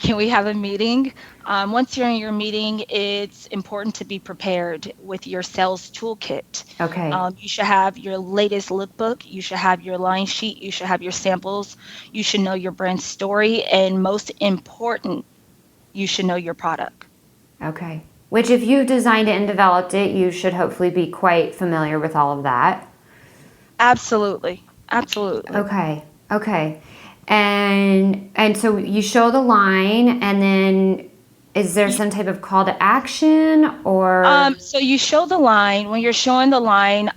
can we have a meeting? Once you're in your meeting, it's important to be prepared with your sales toolkit. Okay. You should have your latest lookbook. You should have your line sheet. You should have your samples. You should know your brand story. And most important, you should know your product. Okay. Which, if you've designed it and developed it, you should hopefully be quite familiar with all of that. Absolutely. Absolutely. Okay. And so you show the line, and then is there some type of call to action, or? So you show the line. When you're showing the line,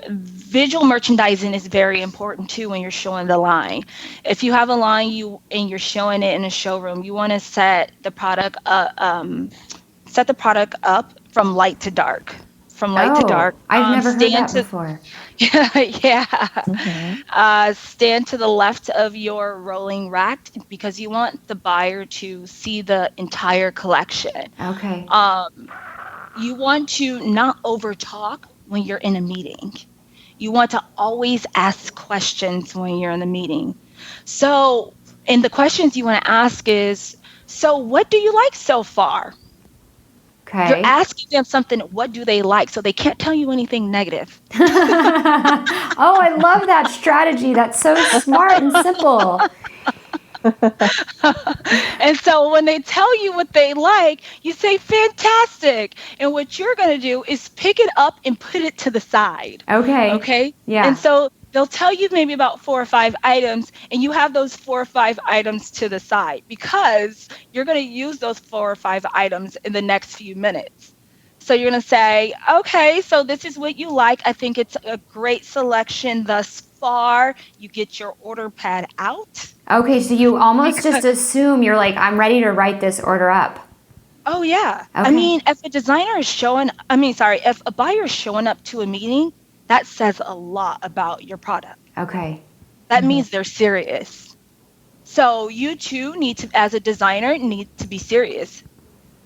visual merchandising is very important too when you're showing the line. If you have a line and you're showing it in a showroom, you want to set the product up from light to dark. From light to dark. I've never heard that before. Yeah. Mm-hmm. Stand to the left of your rolling rack because you want the buyer to see the entire collection. Okay. You want to not over talk when you're in a meeting. You want to always ask questions when you're in the meeting. So, and the questions you want to ask is, so what do you like so far? Okay. You're asking them something, what do they like? So they can't tell you anything negative. Oh, I love that strategy. That's so smart and simple. And so when they tell you what they like, you say, fantastic. And what you're going to do is pick it up and put it to the side. Okay? Yeah. And so they'll tell you maybe about 4 or 5 items, and you have those 4 or 5 items to the side because you're going to use those 4 or 5 items in the next few minutes. So you're going to say, okay, so this is what you like. I think it's a great selection thus far. You get your order pad out. Okay, so you almost just assume you're like, I'm ready to write this order up. Oh, yeah. Okay. I mean, if a buyer is showing up to a meeting, that says a lot about your product. Okay. That means they're serious. So you too need to, as a designer, need to be serious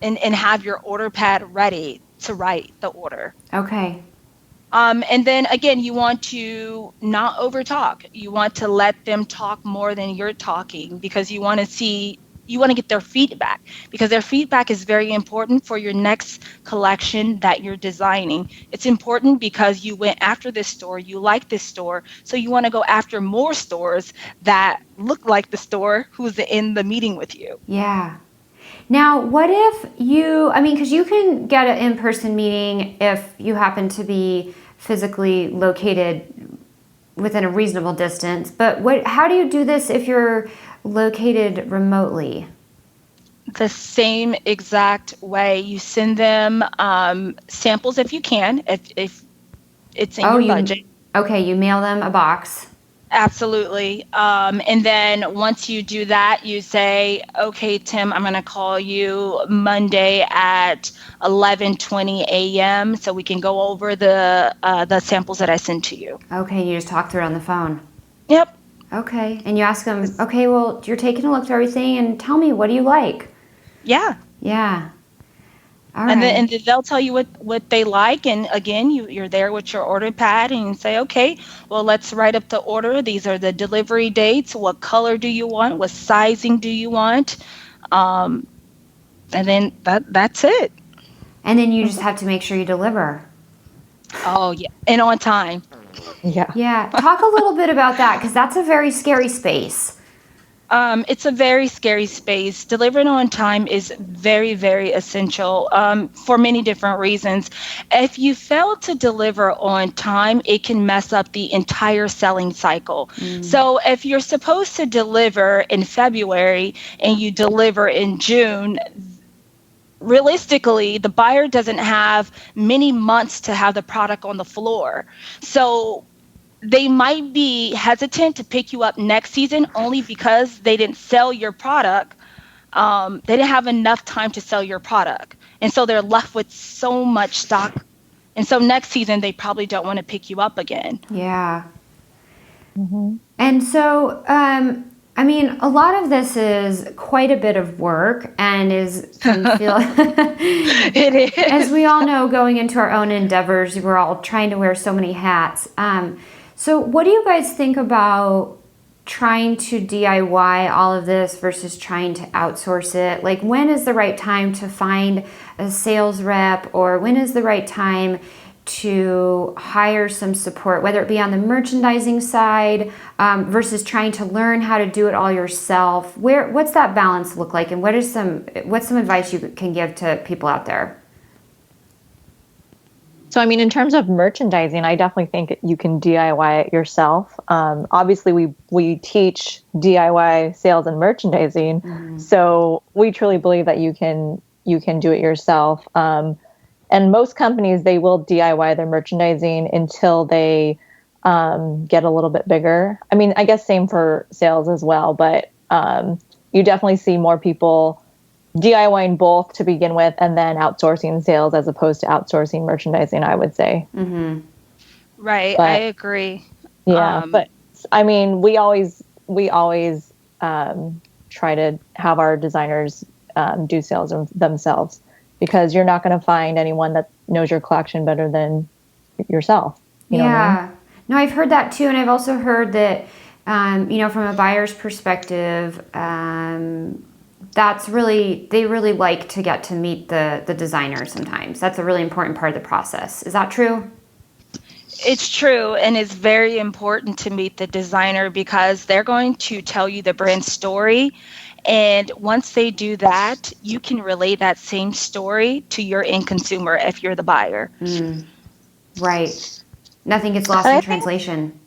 and have your order pad ready to write the order. Okay. And then again, you want to not over talk. You want to let them talk more than you're talking because you want to get their feedback because their feedback is very important for your next collection that you're designing. It's important because you went after this store, you like this store, so you want to go after more stores that look like the store who's in the meeting with you. Yeah. Now, what if because you can get an in-person meeting if you happen to be physically located within a reasonable distance, but how do you do this if you're located remotely? The same exact way. You send them samples if you can, if it's in your budget. Okay, you mail them a box. Absolutely. And then once you do that, you say, okay, Tim, I'm going to call you Monday at 11:20 a.m. so we can go over the samples that I sent to you. Okay, you just talk through it on the phone. Yep. Okay, and you ask them, okay, well, you're taking a look through everything, and tell me, what do you like? Yeah. Yeah. All right. And then they'll tell you what they like. And again, you're there with your order pad and you say, okay, well, let's write up the order. These are the delivery dates. What color do you want? What sizing do you want? And then that's it. And then you just have to make sure you deliver. Oh, yeah. And on time. Yeah. Yeah. Talk a little bit about that, because that's a very scary space. It's a very scary space. Delivering on time is very, very essential for many different reasons. If you fail to deliver on time, it can mess up the entire selling cycle. So if you're supposed to deliver in February and you deliver in June, realistically, the buyer doesn't have many months to have the product on the floor. So they might be hesitant to pick you up next season only because they didn't sell your product. They didn't have enough time to sell your product. And so they're left with so much stock. And so next season, they probably don't want to pick you up again. Yeah. And so, I mean, a lot of this is quite a bit of work and can feel, It is. as we all know, going into our own endeavors, we're all trying to wear so many hats. So what do you guys think about trying to DIY all of this versus trying to outsource it? Like, when is the right time to find a sales rep, or when is the right time to hire some support, whether it be on the merchandising side versus trying to learn how to do it all yourself? What's that balance look like, and what's some advice you can give to people out there? So, I mean, in terms of merchandising, I definitely think you can DIY it yourself. Obviously, we teach DIY sales and merchandising, so we truly believe that you can do it yourself. And most companies, they will DIY their merchandising until they get a little bit bigger. I mean, I guess same for sales as well, but you definitely see more people DIYing both to begin with, and then outsourcing sales as opposed to outsourcing merchandising, I would say. Right. But, I agree. Yeah. But I mean, we always try to have our designers do sales themselves, because you're not going to find anyone that knows your collection better than yourself. You know what I mean? No, I've heard that too. And I've also heard that, from a buyer's perspective, they really like to get to meet the designer sometimes. That's a really important part of the process. Is that true? It's true, and it's very important to meet the designer because they're going to tell you the brand story. And once they do that, you can relay that same story to your end consumer if you're the buyer. Right. Nothing gets lost in translation.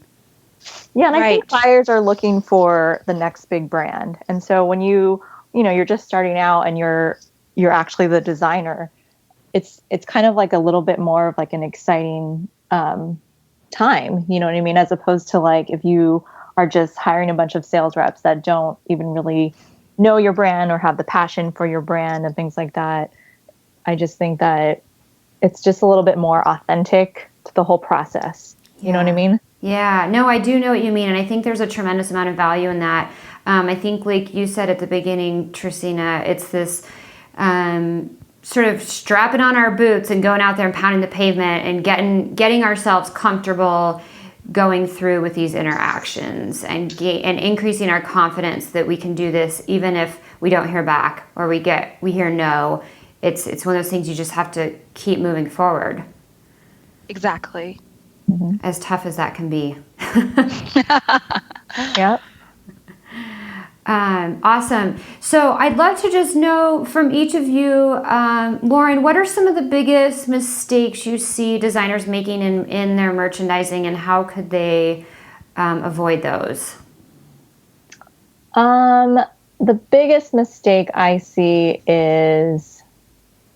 Yeah, and I think buyers are looking for the next big brand. And so when you're just starting out and you're actually the designer, it's kind of like a little bit more of like an exciting time, you know what I mean? As opposed to like if you are just hiring a bunch of sales reps that don't even really know your brand or have the passion for your brand and things like that. I just think that it's just a little bit more authentic to the whole process. You know what I mean? Yeah, no, I do know what you mean. And I think there's a tremendous amount of value in that. I think, like you said at the beginning, Tracina, it's this sort of strapping on our boots and going out there and pounding the pavement and getting ourselves comfortable going through with these interactions and increasing our confidence that we can do this even if we don't hear back or we hear no. It's one of those things you just have to keep moving forward. Exactly. As tough as that can be. Yep. Awesome. So I'd love to just know from each of you, Lauren, what are some of the biggest mistakes you see designers making in their merchandising, and how could they avoid those? The biggest mistake I see is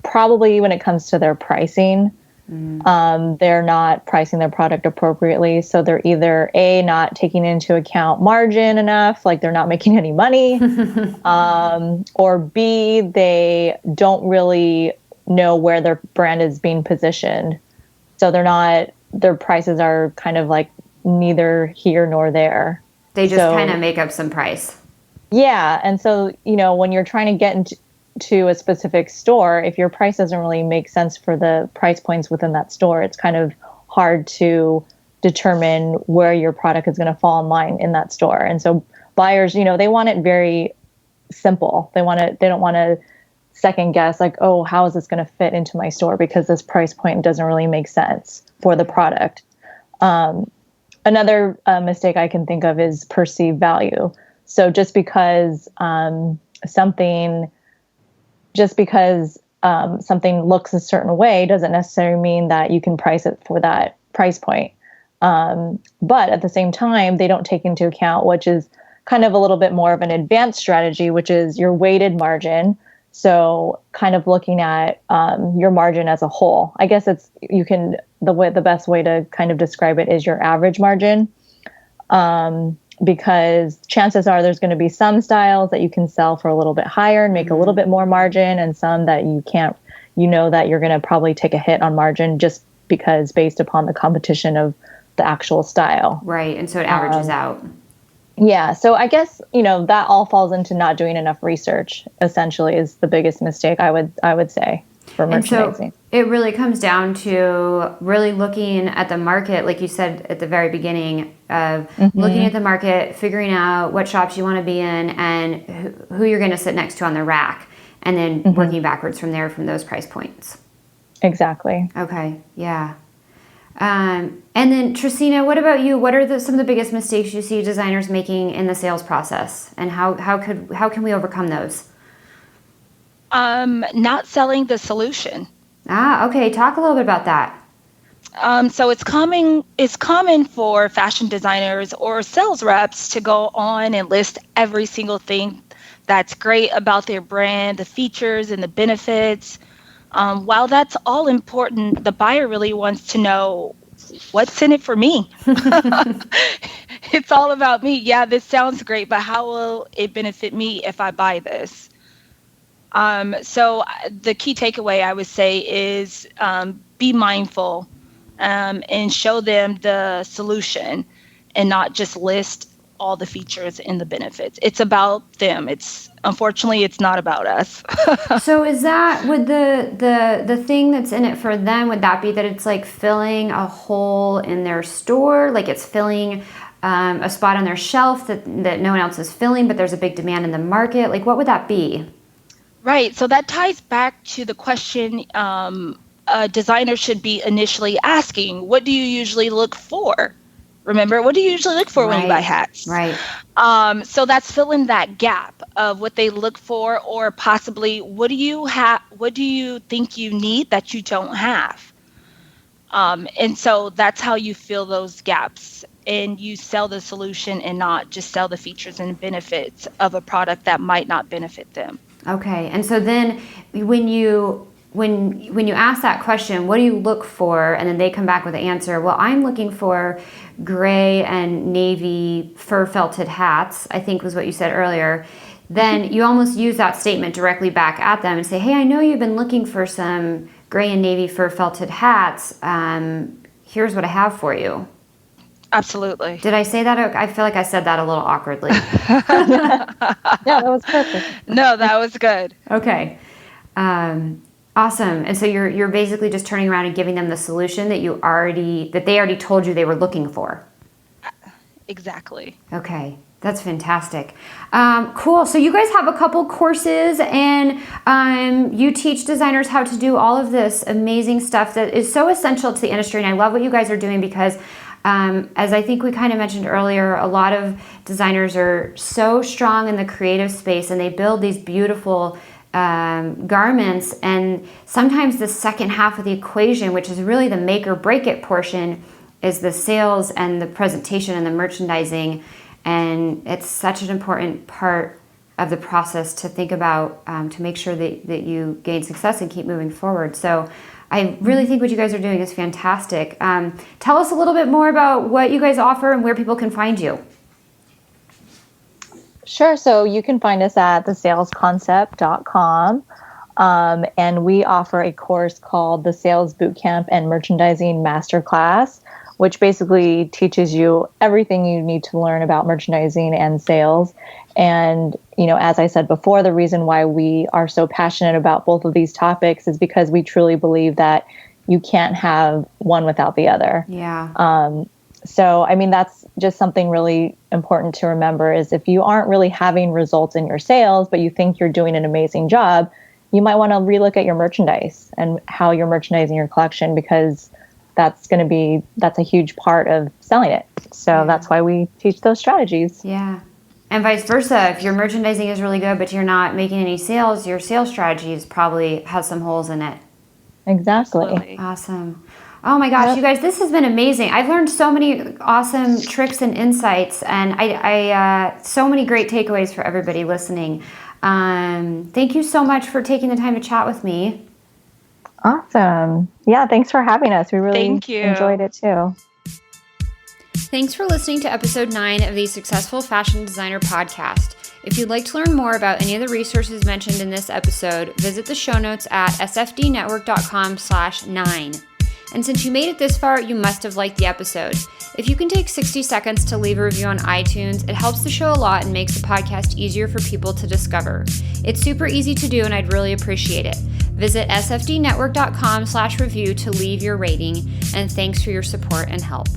probably when it comes to their pricing. They're not pricing their product appropriately. So they're either A, not taking into account margin enough, like they're not making any money, or B, they don't really know where their brand is being positioned. So their prices are kind of like neither here nor there. They just kind of make up some price. Yeah. And so, when you're trying to get into a specific store, if your price doesn't really make sense for the price points within that store, it's kind of hard to determine where your product is going to fall in line in that store. And so buyers, they want it very simple. They don't want to second guess like, oh, how is this going to fit into my store because this price point doesn't really make sense for the product. another mistake I can think of is perceived value. So just because something looks a certain way doesn't necessarily mean that you can price it for that price point. But at the same time, they don't take into account, which is kind of a little bit more of an advanced strategy, which is your weighted margin. So kind of looking at your margin as a whole. I guess the best way to kind of describe it is your average margin. Because chances are there's going to be some styles that you can sell for a little bit higher and make a little bit more margin, and some that you can't, that you're going to probably take a hit on margin just because based upon the competition of the actual style. Right. And so it averages out. Yeah. So I guess, that all falls into not doing enough research, essentially, is the biggest mistake I would say for merchandising. And so it really comes down to really looking at the market, like you said at the very beginning, of looking at the market, figuring out what shops you want to be in and who you're going to sit next to on the rack, and then working backwards from there from those price points. Exactly. Okay. Yeah. And then Tracina, what about you? What are some of the biggest mistakes you see designers making in the sales process, and how can we overcome those? Not selling the solution. Okay. Talk a little bit about that. So it's common for fashion designers or sales reps to go on and list every single thing that's great about their brand, the features and the benefits. While that's all important, the buyer really wants to know what's in it for me. It's all about me. Yeah, this sounds great, but how will it benefit me if I buy this? So the key takeaway I would say is be mindful and show them the solution and not just list all the features and the benefits. It's about them. Unfortunately, it's not about us. So is that, would the thing that's in it for them, would that be that it's like filling a hole in their store? Like it's filling a spot on their shelf that no one else is filling, but there's a big demand in the market? Like what would that be? Right. So that ties back to the question a designer should be initially asking, what do you usually look for? Remember, what do you usually look for when you buy hats? Right. So that's filling that gap of what they look for, or possibly what do you think you need that you don't have? And so that's how you fill those gaps, and you sell the solution and not just sell the features and benefits of a product that might not benefit them. Okay. And so then when you ask that question, what do you look for? And then they come back with the answer. Well, I'm looking for gray and navy fur felted hats, I think was what you said earlier. Then you almost use that statement directly back at them and say, hey, I know you've been looking for some gray and navy fur felted hats. Here's what I have for you. Absolutely. Did I say that? I feel like I said that a little awkwardly. Yeah, that was perfect. No, that was good. Okay. Awesome. And so you're basically just turning around and giving them the solution that they already told you they were looking for. Exactly. Okay. That's fantastic. Cool. So you guys have a couple courses, and you teach designers how to do all of this amazing stuff that is so essential to the industry. And I love what you guys are doing because as I think we kind of mentioned earlier, a lot of designers are so strong in the creative space, and they build these beautiful garments, and sometimes the second half of the equation, which is really the make or break it portion, is the sales and the presentation and the merchandising. And it's such an important part of the process to think about, to make sure that you gain success and keep moving forward. So I really think what you guys are doing is fantastic. Tell us a little bit more about what you guys offer and where people can find you. Sure. So you can find us at thesalesconcept.com. And we offer a course called the Sales Bootcamp and Merchandising Masterclass, which basically teaches you everything you need to learn about merchandising and sales. And, as I said before, the reason why we are so passionate about both of these topics is because we truly believe that you can't have one without the other. Yeah. So, that's just something really important to remember is if you aren't really having results in your sales, but you think you're doing an amazing job, you might want to relook at your merchandise and how you're merchandising your collection, because that's a huge part of selling it. So that's why we teach those strategies. Yeah. And vice versa. If your merchandising is really good, but you're not making any sales, your sales strategies probably has some holes in it. Exactly. Absolutely. Awesome. Oh my gosh, you guys, this has been amazing. I've learned so many awesome tricks and insights, and I so many great takeaways for everybody listening. Thank you so much for taking the time to chat with me. Awesome. Yeah, thanks for having us. We really enjoyed it too. Thanks for listening to episode 9 of the Successful Fashion Designer podcast. If you'd like to learn more about any of the resources mentioned in this episode, visit the show notes at sfdnetwork.com/9. And since you made it this far, you must have liked the episode. If you can take 60 seconds to leave a review on iTunes, it helps the show a lot and makes the podcast easier for people to discover. It's super easy to do, and I'd really appreciate it. Visit sfdnetwork.com/review to leave your rating, and thanks for your support and help.